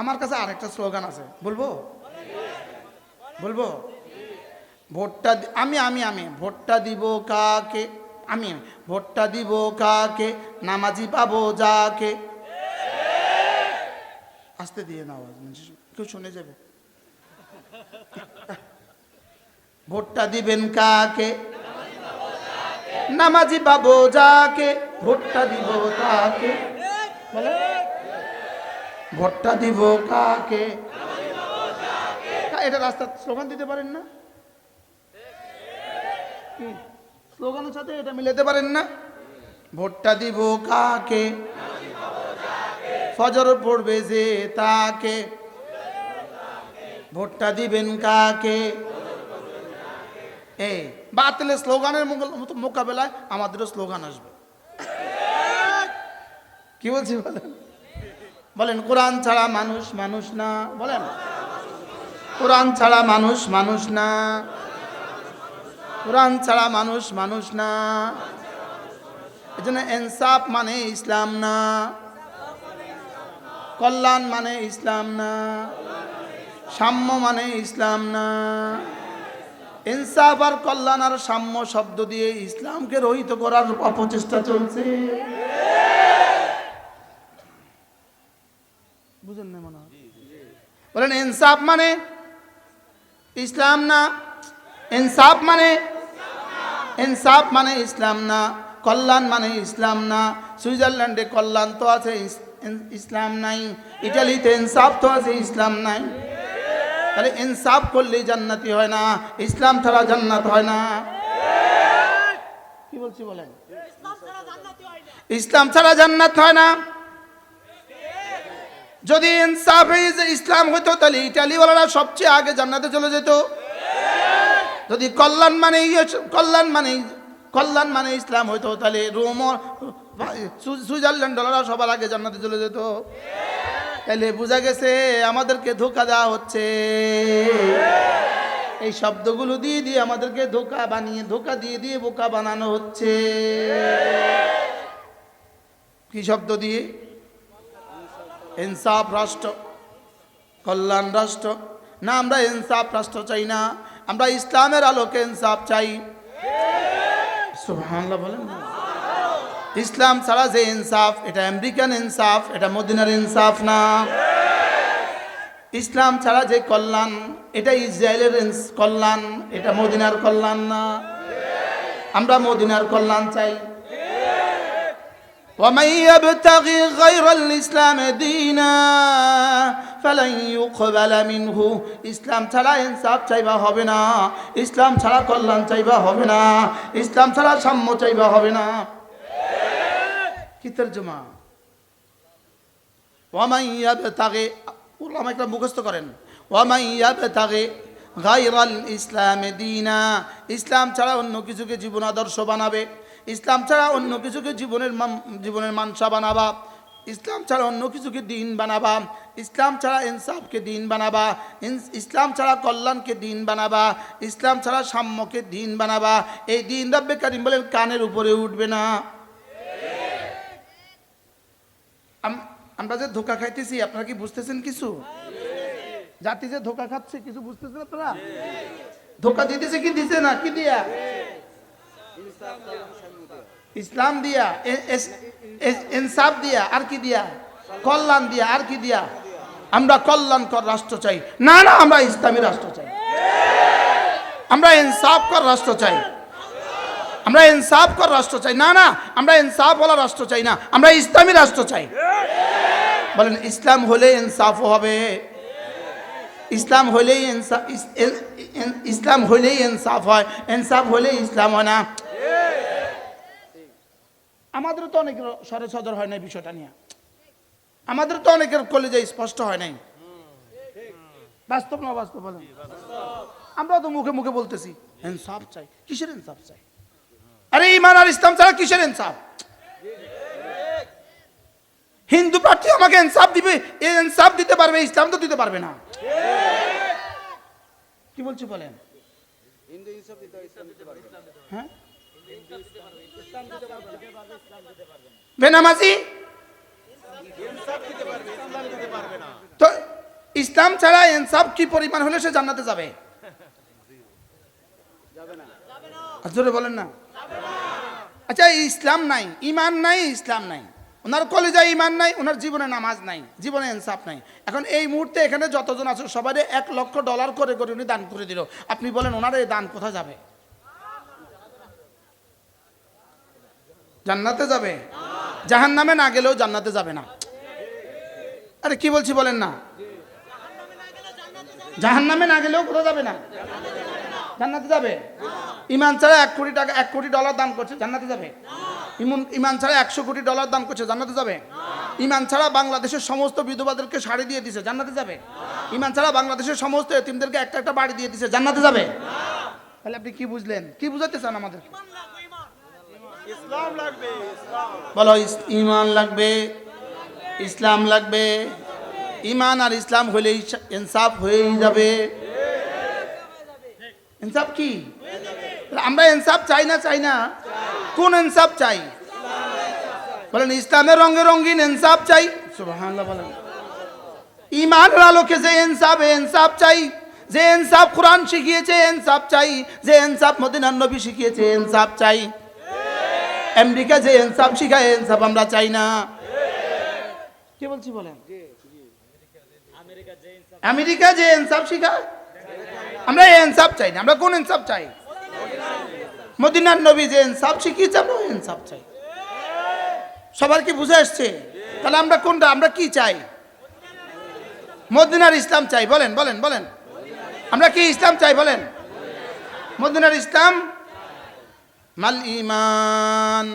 আমার কাছে আরেকটা স্লোগান আছে, বলবো বলবো ভোটটা আমি আমি আমি ভোটটা দিব কাকে, আমি ভোটটা দিব কাকে, নামাজি পাবো যাকে। আস্তে দিয়ে না আওয়াজ, কেউ শুনে যাবে। ভোটটা দিবেন কাকে, নামাজি পাবো যাকে, ভোটটা দিব তাকে। বলে ভোটটা দিব কাকে, এটা রাস্তা স্লোগান দিতে পারেন না? স্লোগানের সাথে এটা মিলাতে পারেন না? ভোটটা দিব কাকে, ফজর পড়বে যে তাকে, ভোটটা দিবেন কাকে। এই বাতিলের স্লোগানের মোকাবেলায় আমাদেরও স্লোগান আসবে। কি বলছি বলেন? বলেন কোরআন ছাড়া মানুষ মানুষ না। বলেন কোরআন ছাড়া মানুষ মানুষ না, কোরআন ছাড়া মানুষ মানুষ না। এজন্য ইনসাফ মানে ইসলাম না, কল্যাণ মানে ইসলাম না, সাম্য মানে ইসলাম না। ইনসাফ আর কল্যাণ আর সাম্য শব্দ দিয়ে ইসলামকে রহিত করার অপচেষ্টা চলছে। বুঝেন না মনে হয়? বলেন ইনসাফ মানে ইসলাম না, ইনসাফ মানে ইসলাম না, কল্যাণ মানে ইসলাম না। সুইজারল্যান্ডে কল্যাণ তো আছে, ইসলাম নাই। ইটালিতে ইনসাফ তো আছে, ইসলাম নাই। তাহলে ইনসাফ করলেই জান্নাতি হয় না, ইসলাম ছাড়া জান্নাত হয় না। কি বলছি বলেন? ইসলাম ছাড়া জান্নাত হয় না। যদি ইনসাফ ইসলাম হতো তাহলে ইটালিওয়ালারা সবচেয়ে আগে জান্নাতে চলে যেত। যদি কল্যাণ মানে ইসলাম হইতো তাহলে রোম সুইজারল্যান্ডওয়ালারা সবার আগে জান্নাতে চলে যেত। তাহলে বোঝা গেছে আমাদেরকে ধোঁকা দেওয়া হচ্ছে। এই শব্দগুলো দিয়ে দিয়ে আমাদেরকে ধোঁকা দিয়ে বোকা বানানো হচ্ছে। কি শব্দ দিয়ে? ইনসাফ রাষ্ট্র, কল্যাণ রাষ্ট্র না। আমরা ইনসাফ রাষ্ট্র চাই না, আমরা ইসলামের আলোকে ইনসাফ চাই। সুবহানাল্লাহ বলেন না? ইসলাম ছাড়া যে ইনসাফ, এটা আমেরিকান ইনসাফ, এটা মদিনার ইনসাফ না। ইসলাম ছাড়া যে কল্যাণ, এটা ইসরায়েলের কল্যাণ, এটা মদিনার কল্যাণ না। আমরা মদিনার কল্যাণ চাই। ومن يبتغي غير الإسلام دينا فلن يقبل منه। ইসলাম ছাড়া ইনসাফ চাইবা হবে না, ইসলাম ছাড়া কল্যাণ চাইবা হবে না, ইসলাম ছাড়া সাম্য চাইবা হবে না। কি তরজমা? ওয়ামান ইয়াবতাগি, উলামা একটা মুখস্থ করেন। ওয়ামান ইয়াবতাগি গায়রাল ইসলাম দীনা, ইসলাম ছাড়া অন্য কিছুকে জীবন আদর্শ বানাবে, ইসলাম ছাড়া অন্য কিছুকে জীবনের মানসা বানাবা, ইসলাম ছাড়া অন্য কিছুকে দিন বানাবা, ইসলাম ছাড়া ইনসাফকে দিন বানাবা, ইসলাম ছাড়া কল্যাণকে দিন বানাবা, ইসলাম ছাড়া সাম্যকে দিন বানাবা। এই দিন রব্বে কারীম বলেন কানের উপরে উঠবে না। আমরা যে ধোঁকা খাইতেছি আপনারা কি বুঝতেছেন? কিছু জাতি যে ধোঁকা খাচ্ছে কিছু বুঝতেছেন আপনারা? ধোঁকা দিতেছে কি দিছে না? কি দিয়া? ইসলাম দিয়া, ইনসাফ দিয়া, আর কি দিয়া? কল্যাণ দিয়া, আর কি দিয়া? আমরা কল্যাণকর রাষ্ট্র চাই না, না আমরা ইসলামী রাষ্ট্র চাই, আমরা ইনসাফকর রাষ্ট্র চাই, আমরা ইনসাফকর রাষ্ট্র চাই না, না আমরা ইনসাফওয়ালা রাষ্ট্র চাই না, আমরা ইসলামী রাষ্ট্র চাই। বলেন ইসলাম হলে ইনসাফ হবে, ইসলাম হলেই ইসলাম হলেই ইনসাফ হয়, ইনসাফ হলেই ইসলাম হয় না। আমাদের তো অনেকের সরে সদর হয় নাই বিষয়টা নিয়ে, আমাদের তো অনেকের কলেজে স্পষ্ট হয় নাই। বাস্তব না বাস্তব বলেন? আমরা তো মুখে মুখে বলতেছি ইনসাফ চাই, কিসের ইনসাফ চাই? আরে ঈমান আর ইসলাম ছাড়া কিসের ইনসাফ? হিন্দু প্রার্থী আমাকে ইনসাফ দিবে, এই ইনসাফ দিতে পারবে, ইসলাম তো দিতে পারবে না। কি বলছি বলেন? হিন্দু ইনসাফ দিতে পারবে, ইসলাম দিতে পারবে না। হ্যাঁ বেনামাজি ইনসাফ দিতে পারবে, ইসলাম দিতে পারবে না। তো ইসলাম ছাড়া ইনসাফ কি পরিমাণ হলে সে জান্নাতে যাবে? জোরে বলেন না। আচ্ছা, ইসলাম নাই, ইমান নাই, ইসলাম নাই, ওনার কলেজায় ইমান নাই, ওনার জীবনে নামাজ নাই, জীবনে ইনসাফ নাই। এখন এই মুহূর্তে এখানে যতজন আছে সবাই $1,00,000 করে করে উনি দান করে দিল। আপনি বলেন ওনার এই দান কোথায় যাবে? জান্নাতে যাবে? জাহান্নামে না গেলেও জান্নাতে যাবে না। আরে কি বলছি বলেন না। জাহান্নামে না গেলেও কোথাও যাবে না, জান্নাতে যাবে। ইমান ছাড়া $1,000,000 দান করছে, জান্নাতে যাবে। ইমান ছাড়া $100,000,000 দান করছে, জান্নাতে যাবে। ইমান ছাড়া বাংলাদেশের সমস্ত বিধবাদেরকে শাড়ি দিয়ে দিছে, জান্নাতে যাবে। ইমান ছাড়া বাংলাদেশের সমস্ত এতিমদেরকে একটা একটা বাড়ি দিয়ে দিছে, জান্নাতে যাবে। তাহলে আপনি কি বুঝলেন, কি বুঝাতে চান আমাদের? ইসলাম লাগবে, বলো, ইমান লাগবে, ইসলাম লাগবে। ইমান আর ইসলাম হলেই ইনসাফ হয়েই যাবে। ইনসাফ কি? আমরা ইনসাফ চাই না, চাই না? কোন ইনসাফ চাই বলেন? ইসলামের রঙে রঙিন ইনসাফ চাই। সুবহানাল্লাহ বলেন। ইমানের আলোকে যে ইনসাফ, ইনসাফ চাই। যে ইনসাফ কোরআন শিখিয়েছে ইনসাফ চাই। যে ইনসাফ মদিনার নবী শিখিয়েছে ইনসাফ চাই। আমেরিকা যে ইনসাফ শিখায় ইনসাফ আমরা চাই না। কি বলছি বলেন? আমেরিকা যে ইনসাফ শিখায় আমরা ইনসাফ চাই না। আমরা কোন ইনসাফ চাই? মদিনার নবী যে ইনসাফ শিখিয়েছে আমরা ইনসাফ চাই। সবার কি বুঝে আসছে? তাহলে আমরা কোনটা, আমরা কি চাই? মদিনার ইসলাম চাই। বলেন বলেন বলেন, আমরা কি ইসলাম চাই? বলেন মদিনার ইসলাম। মাল ঈমান,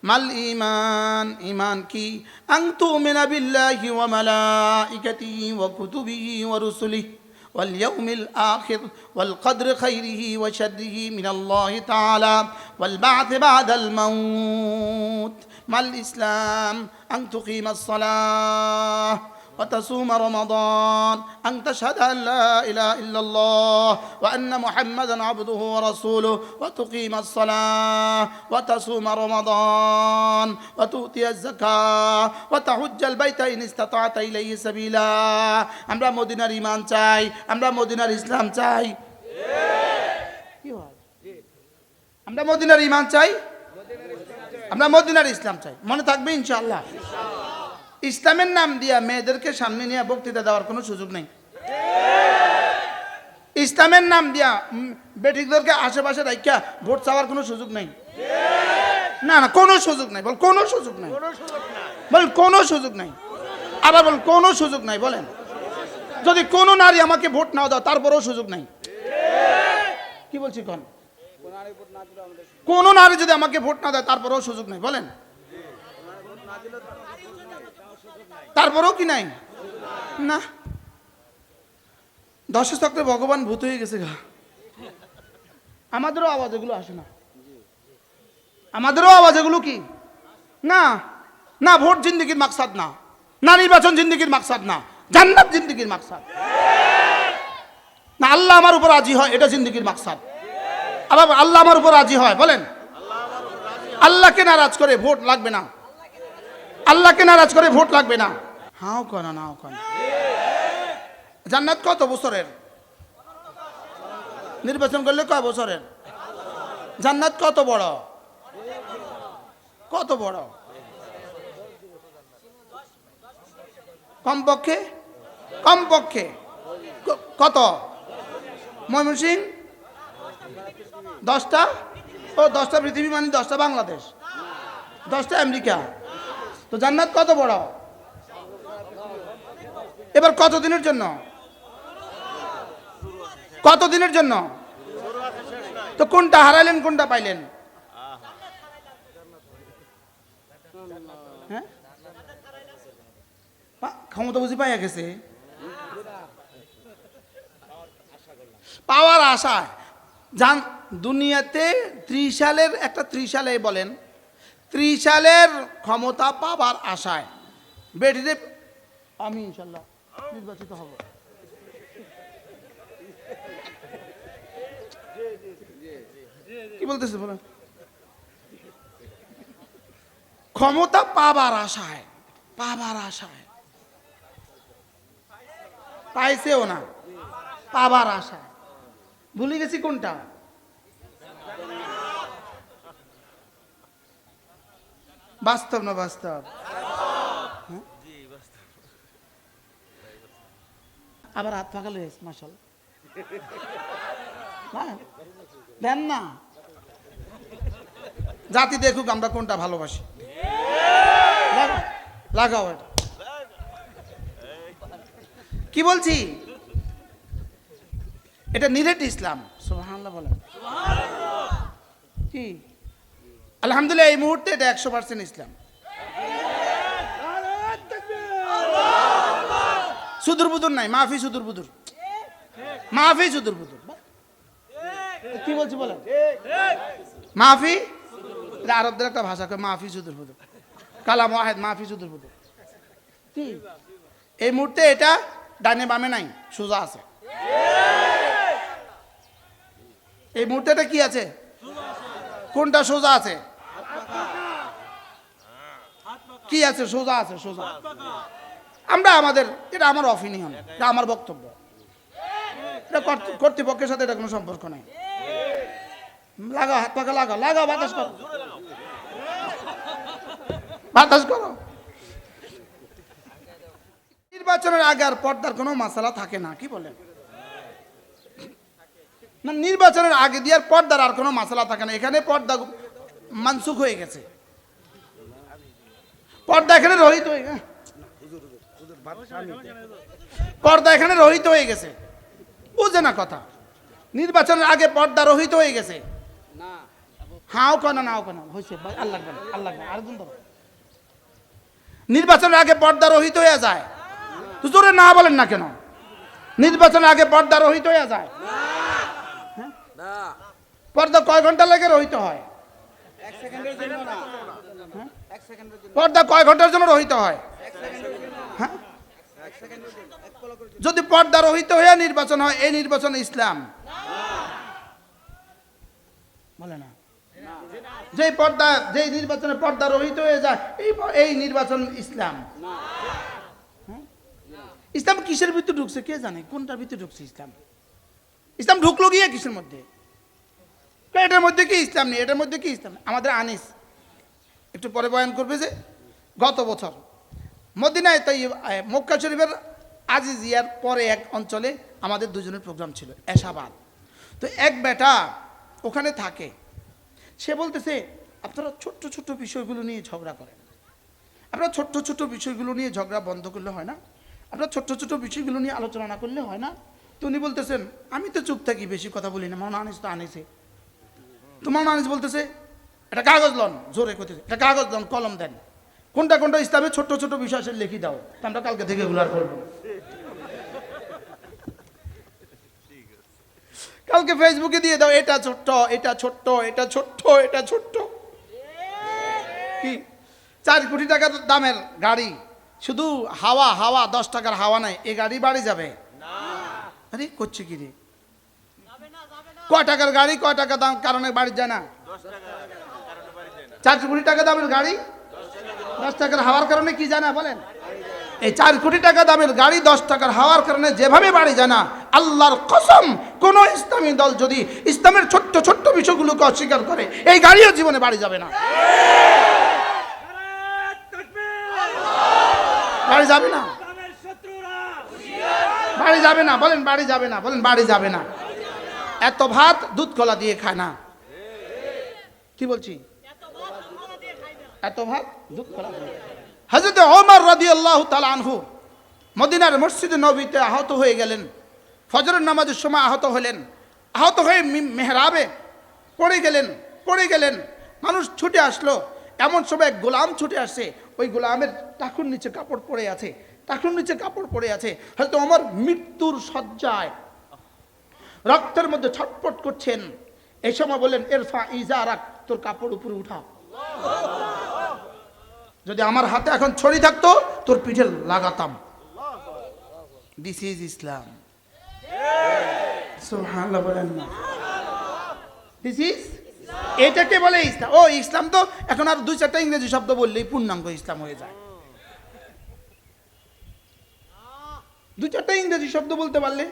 মাল ঈমান, ঈমান কি? আন তুমিনা বিল্লাহি ওয়া মালাইকাতিহি ওয়া কুতুবিহি ওয়া রুসুলিহি ওয়াল ইয়াউমিল আখির ওয়াল কদরি খাইরিহি ওয়া শাররিহি মিনাল্লাহি তাআলা ওয়াল বা'থ বা'দাল মাউত। মাল ইসলাম আন তুকিমাস সালাহ وتصوم رمضان أن تشهد أن لا إله إلا الله وأن محمدا عبده ورسوله وتقيم الصلاة وتصوم رمضان وتؤتي الزكاة وتحج البيت إن استطعت إليه سبيلا। আমরা মদিনার ঈমান চাই, আমরা মদিনার ইসলাম চাই। আমরা মদিনার ঈমান চাই, আমরা মদিনার ইসলাম চাই। মনে থাকবে ইনশাআল্লাহ। ইসলামের নাম দিয়া মেয়েদেরকে সামনে নিয়ে বক্তৃতা দেওয়ার কোনো সুযোগ নেই। ইসলামের নাম দিয়া বেটিকদেরকে আশেপাশে রাখা ভোট চাওয়ার কোনো সুযোগ নেই। না না, কোনো সুযোগ নাই। বল কোনো সুযোগ নাই, বল কোনো সুযোগ নাই। আবার বল কোনো সুযোগ নাই। বলেন, যদি কোনো নারী আমাকে ভোট নাও দাও তারপরেও সুযোগ নাই। কি বলছি কোন? কোন নারী যদি আমাকে ভোট না দেয় তারপরেও সুযোগ নাই। বলেন, তারপরেও কি নাই? না, দশে চক্রে ভগবান ভূত হয়ে গেছে গা। আমাদেরও আওয়াজ এগুলো আসে না, আমাদেরও আওয়াজ এগুলো কি না। না, ভোট জিন্দিগির মাকসাদ না, না নির্বাচন জিন্দিগির মাকসাদ না, জান্নাত জিন্দিগির মাকসাদ না। আল্লাহ আমার উপর রাজি হয়, এটা জিন্দিগির মাকসাদ। আবার আল্লাহ আমার উপর রাজি হয়। বলেন, আল্লাহকে নারাজ করে ভোট লাগবে না, আল্লাহকে নারাজ করে ভোট লাগবে না। হাও কেন নাও কেন? জান্নাত কত বছরের? নির্বাচন করলে কয় বছরের? জান্নাত কত বড়, কত বড়? কমপক্ষে, কমপক্ষে কত? ময়মনসিংহ 10টা, ও 10টা পৃথিবী মানে 10টা বাংলাদেশ, 10টা আমেরিকা। তো জান্নাত কত বড়? এবার কত দিনের জন্য? কত দিনের জন্য? তো কোনটা হারাইলেন, কোনটা পাইলেন? হ্যাঁ, ক্ষমতা বুঝি পাইয়া গেছে, পাওয়ার আশা। জান দুনিয়াতে ত্রিশালের একটা, ত্রিশালে বলেন, ত্রিশালের ক্ষমতা পাবার আশায় বেটিতে আমি ইনশাল্লাহ নির্বাচিত হব। কি বলতেছে বলেন? ক্ষমতা পাবার আশায়, পাবার আশায় পাইছেও না, পাবার আশা। ভুলে গেছি কোনটা। বাস্তব না বাস্তব? হ্যাঁ? আবার হাত ফাঁকা লয়েছে মাশাল, দেন না, জাতি দেখুক আমরা কোনটা ভালোবাসি। লাগাও এটা। কি বলছি, এটা নিরেট ইসলাম। সুবহানাল্লাহ বলেন। কি আলহামদুলিল্লাহ, এই মুহূর্তে এটা 100% ইসলাম। সুদূর বুদুর নাই, মাফি সুদূর বুদুর, মাফি সুদূর বুদুর। কি বলছি বলেন? মাফি, এটা আরবদের একটা ভাষা, মাফি সুদূর বুদুর, কালাম ওয়াহেদ, মাফি সুদূর বুদুর। কি এই মুহূর্তে এটা ডানে বামে নাই, সোজা আছে। এই মুহূর্তে এটা কি আছে? কোনটা সোজা আছে? কি আছে? সোজা আছে, সোজা। আমরা আমাদের, এটা আমার অপিনিয়ন, এটা আমার বক্তব্য, এটা কর্তৃপক্ষের সাথে এটা কোনো সম্পর্ক নাই। লাগাও হাত পাখা, লাগাও, লাগাও, বাতাস করো, বাতাস করো। নির্বাচনের আগে আর পর্দার কোনো মাসালা থাকে না, কি বলেন? না, নির্বাচনের আগে দিয়ে আর পর্দার আর কোনো মাসালা থাকে না। এখানে পর্দা মানসুখ হয়ে গেছে, পর্দা এখানে রহিত হয়ে গেছে, পর্দা এখানে রহিত হয়ে গেছে। বুঝে না কথা? নির্বাচনের আগে পর্দা রহিত হয়ে গেছে। হাও কেনা, নাও কেনা হয়েছে, আল্লাহ আল্লাহ আরেকজন ধরো। নির্বাচনের আগে পর্দা রহিত হয়ে যায়। জোরে না বলেন না কেন? নির্বাচনের আগে পর্দা রহিত হয়ে যায়। পর্দা কয় ঘন্টা লাগে রহিত হয়? পর্দা কয় ঘন্টার জন্য রহিত হয়? হ্যাঁ, যদি পর্দা রহিত হয়ে নির্বাচন হয়, এই নির্বাচন ইসলাম বলে না। যে পর্দা, যে নির্বাচনে পর্দা রহিত হয়ে যায়, এই নির্বাচন ইসলাম। ইসলাম কিসের ভিতরে ঢুকছে কে জানে? কোনটার ভিতরে ঢুকছে ইসলাম? ইসলাম ঢুকলো গিয়ে কিসের মধ্যে? এটার মধ্যে কি ইসলাম নেই? এটার মধ্যে কি ইসলাম? আমাদের আনিস একটু পরে বয়ান করবে যে গত বছর মদিনায়, তাই মক্কা শরীফের আজিজিয়ার পরে এক অঞ্চলে আমাদের দুজনের প্রোগ্রাম ছিল, এশাবাদ। তো এক বেটা ওখানে থাকে, সে বলতেছে আপনারা ছোট্ট ছোট্ট বিষয়গুলো নিয়ে ঝগড়া করেন, আপনারা ছোট্ট ছোট্ট বিষয়গুলো নিয়ে ঝগড়া বন্ধ করলে হয় না? আপনারা ছোট্ট ছোট্ট বিষয়গুলো নিয়ে আলোচনা না করলে হয় না? তো উনি বলতেছেন আমি তো চুপ থাকি, বেশি কথা বলি না, মাওলানা আনিস তো আনিসে। তো মাওলানা আনিস বলতেছে একটা কাগজ লন, জোরে করতেছে, একটা কাগজ লন, কলম দেন, কোনটা কোনটা ইসলামের ছোট্ট ছোট্ট বিষয় সে লিখি দাও, আমরা কালকে থেকে এগুলো আর করবো। কালকে ফেসবুকে দিয়ে দাও, এটা ছোট্ট, এটা ছোট্ট, এটা ছোট্ট, এটা ছোট্ট। কি 4 কোটি টাকা দামের গাড়ি, শুধু হাওয়া হাওয়া, 10 টাকার হাওয়া নাই, এই গাড়ি বাড়ি যাবে? আরে করছে কি রে? কয় টাকার গাড়ি, কয় টাকা দাম কারণে বাড়ি যায় না? 4 কোটি টাকা দামের গাড়ি 10 টাকার হাওয়ার কারণে কি যায় না বলেন? এই 4 কোটি টাকা দামের গাড়ি 10 টাকার হাওয়ার কারণে যেভাবে বাড়ি যায় না, আল্লাহর কসম কোন ইসলামী দল যদি ইসলামের ছোট্ট ছোট্ট বিষয়গুলোকে অস্বীকার করে, এই গাড়িও জীবনে বাড়ি যাবে না। বাড়ি যাবে না, বাড়ি যাবে না বলেন, বাড়ি যাবে না বলেন, বাড়ি যাবে না। এত ভাত দুধ কলা দিয়ে খায় না। কি বলছি? এত ভাত দুধ কলা দিয়ে। হযরত ওমর রাদিয়াল্লাহু তাআলা আনহু মদিনার মসজিদে নববীতে আহত হয়ে গেলেন, ফজরের নামাজের সময় আহত হলেন, আহত হয়ে মেহরাবে পড়ে গেলেন। মানুষ ছুটে আসলো, এমন সময় এক গোলাম ছুটে আসছে, ওই গোলামের টাকুর নিচে কাপড় পড়ে আছে, টাকুর নিচে কাপড় পড়ে আছে। হয়তো ওমর মৃত্যুর শয্যায় রক্তের মধ্যে ছটফট করছেন। এই সময় বললেন ইরফা ইজারাক, তোর কাপড় উপরে উঠাও। যদি আমার হাতে এখন ছড়ি থাকতো তোর পিঠে লাগাতাম। দিস ইজ ইসলাম। সুবহানাল্লাহ বলেন না? দিস ইজ, এটাকে বলে ইসলাম। ও ইসলাম তো এখন আর 2-4টা ইংরেজি শব্দ বললেই পূর্ণাঙ্গ ইসলাম হয়ে যায়। দু চারটা ইংরেজি শব্দ বলতে পারলে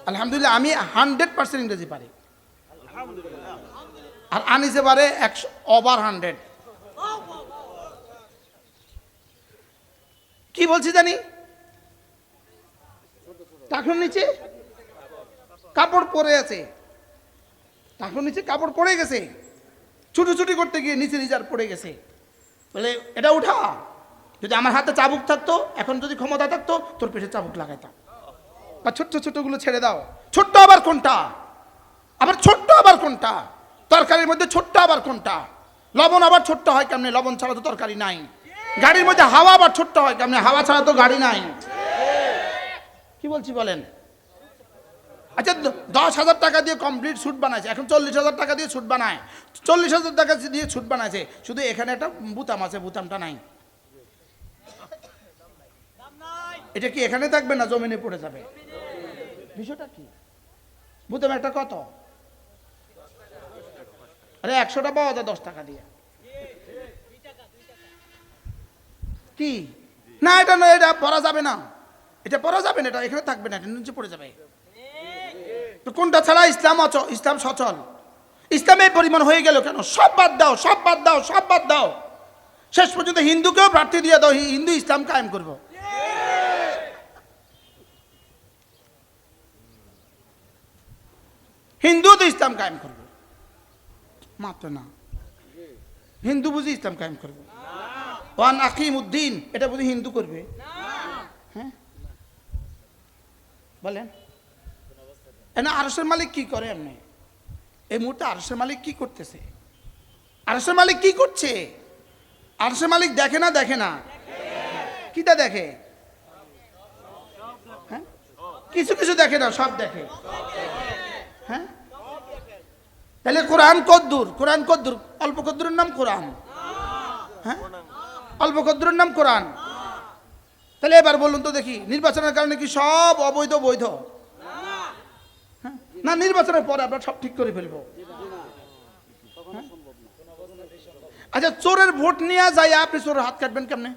আলহামদুলিল্লাহ। আমি 100% ইংরেজি পারি, আর আনিসে পারে 100/100। কি বলছি জানি, টাকুর নিচে কাপড় পরে আছে, টাকুর নিচে কাপড় পড়ে গেছে, ছুটোছুটি করতে গিয়ে নিচে নিচার পড়ে গেছে, বলে এটা উঠা। যদি আমার হাতে চাবুক থাকতো, এখন যদি ক্ষমতা থাকতো, তোর পেটে চাবুক লাগাইতাম। বা ছোট্ট ছোট্টগুলো ছেড়ে দাও। ছোট্ট আবার কোনটা, আবার ছোট্ট আবার কোনটা, তরকারির মধ্যে ছোট্ট আবার কোনটা, লবণ আবার ছোট্ট হয় কেমনে, লবণ ছাড়া তো তরকারি নাই। গাড়ির মধ্যে হাওয়া আবার ছোট্ট হয় কেমনে, হাওয়া ছাড়া তো গাড়ি নাই। কি বলছি বলেন? আচ্ছা 10,000 টাকা দিয়ে কমপ্লিট স্যুট বানাইছে, এখন 40,000 টাকা দিয়ে স্যুট বানায়, 40,000 টাকা দিয়ে স্যুট বানাইছে, শুধু এখানে একটা বুতাম আছে, বুতামটা নাই। এটা কি এখানে থাকবে না জমিনে পড়ে যাবে? বিষয়টা কি? বুতাম একটা কত? আরে 100টা পাওয়া যায় 10 টাকা দিয়ে। কি না, এটা নয়, এটা পরা যাবে না, এটা পরা যাবে না, এটা এখানে থাকবে না, এটা নিচে পড়ে যাবে। তো কোনটা ছাড়া ইসলাম ইসলাম সচল? ইসলামের পরিমাণ হয়ে গেল কেন? সব বাদ দাও, সব বাদ দাও, সব বাদ দাও, শেষ পর্যন্ত হিন্দুকেও প্রার্থী দিয়ে দাও, হিন্দু ইসলাম কায়েম করব। হিন্দু তো ইসলাম কায়েম করবে মাত্র না, হিন্দু বুঝি ইসলাম কায়েম করবে? ওয়ান আকিমুদ্দিন এটা বুঝি হিন্দু করবে? হ্যাঁ বলেন। না, আরশের মালিক কি করে? এমনি এই মুহূর্তে আরশের মালিক কি করতেছে? আরশের মালিক কি করছে? আরশের মালিক দেখে না? দেখে না? কিটা দেখে? হ্যাঁ, কিছু কিছু দেখে না, সব দেখে। হ্যাঁ, তাহলে কোরআন কদ্দুর? কোরআন কদ্দুর? অল্প কদ্দুরের নাম কোরআন। হ্যাঁ, অল্প কদ্দুরের নাম কোরআন। তাহলে এবার বলুন তো দেখি, নির্বাচনের কারণে কি সব অবৈধ বৈধ? না, নির্বাচনের পরে আমরা সব ঠিক করে ফেলবো। আচ্ছা, চোরের ভোট নিয়ে যাই, আপনি চোরের হাত কাটবেন কেমনে?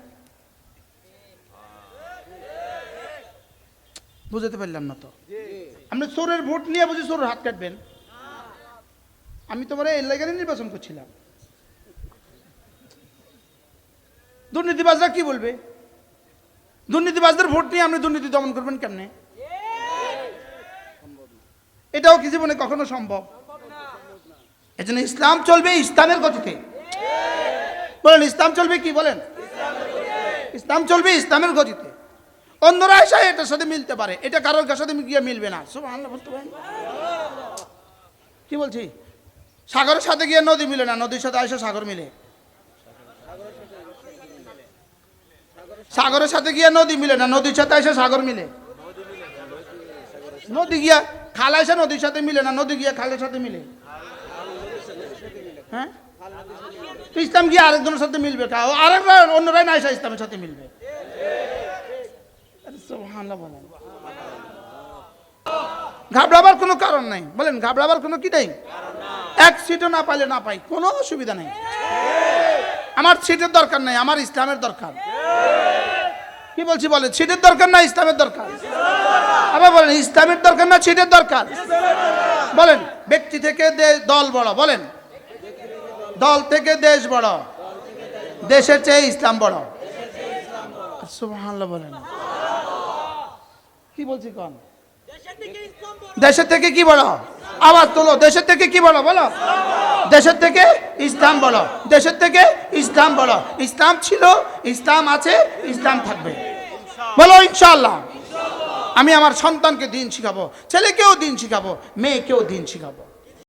বুঝতে পারলাম না তো। আপনি চোরের ভোট নিয়ে বুঝি চোরের হাত কাটবেন? আমি তোমার এই লেগে নির্বাচন করছিলাম। দুর্নীতিবাজরা কি বলবে? দুর্নীতিবাজদের ভোট নিয়ে আপনি দুর্নীতি দমন করবেন কেমনে? এটাও কি জীবনে কখনো সম্ভব? এজন্য ইসলাম চলবে ইসলামের গতিতে। বলেন, ইসলাম চলবে কি? বলেন, ইসলাম চলবে ইসলামের গতিতে। অন্যরা এসে এটার সাথে মিলতে পারে, এটা কারোর সাথে গিয়ে মিলবে না। সুবহানাল্লাহ বলতে পারেন? কি বলছি? সাগরের সাথে গিয়ে নদী মিলে না, নদীর সাথে আইসা সাগর মিলে। সাগরের সাথে গিয়ে নদী মিলে না, নদীর সাথে আইসা সাগর মিলে। নদী গিয়া খাল আইসা নদীর সাথে মিলে না, নদী গিয়া খালের সাথে মিলে। হ্যাঁ, ইসলাম গিয়ে আরেকজনের সাথে মিলবে, আরেকরা অন্যরাই না আইসা ইসলামের সাথে মিলবে। সুবহানাল্লাহ বলেন। ঘাবড়াবার কোনো কারণ নাই। বলেন, ঘাবড়াবার কোনো কি নাই? এক সিটও না পাইলে না পাই, কোনো অসুবিধা নেই। আমার সিটের দরকার নাই, আমার ইসলামের দরকার। কি বলছি বলেন? সিটের দরকার না, ইসলামের দরকার। আবার বলেন, ইসলামের দরকার না সিটের দরকার? বলেন, ব্যক্তি থেকে দল বড়। বলেন, দল থেকে দেশ বড়, দেশের চেয়ে ইসলাম বড়। সুবহানাল্লাহ বলেন। কি বলছি কোন? দেশের থেকে কি বড়? আওয়াজ তোলো। দেশের থেকে কি বড়? বলো। দেশের থেকে ইসলাম বড়, দেশের থেকে ইসলাম বড়। ইসলাম ছিল, ইসলাম আছে, ইসলাম থাকবে। বলো ইনশাআল্লাহ। আমি আমার সন্তানকে দিন শিখাবো, ছেলেকেও দিন শিখাবো, মেয়েকেও দিন শিখাবো।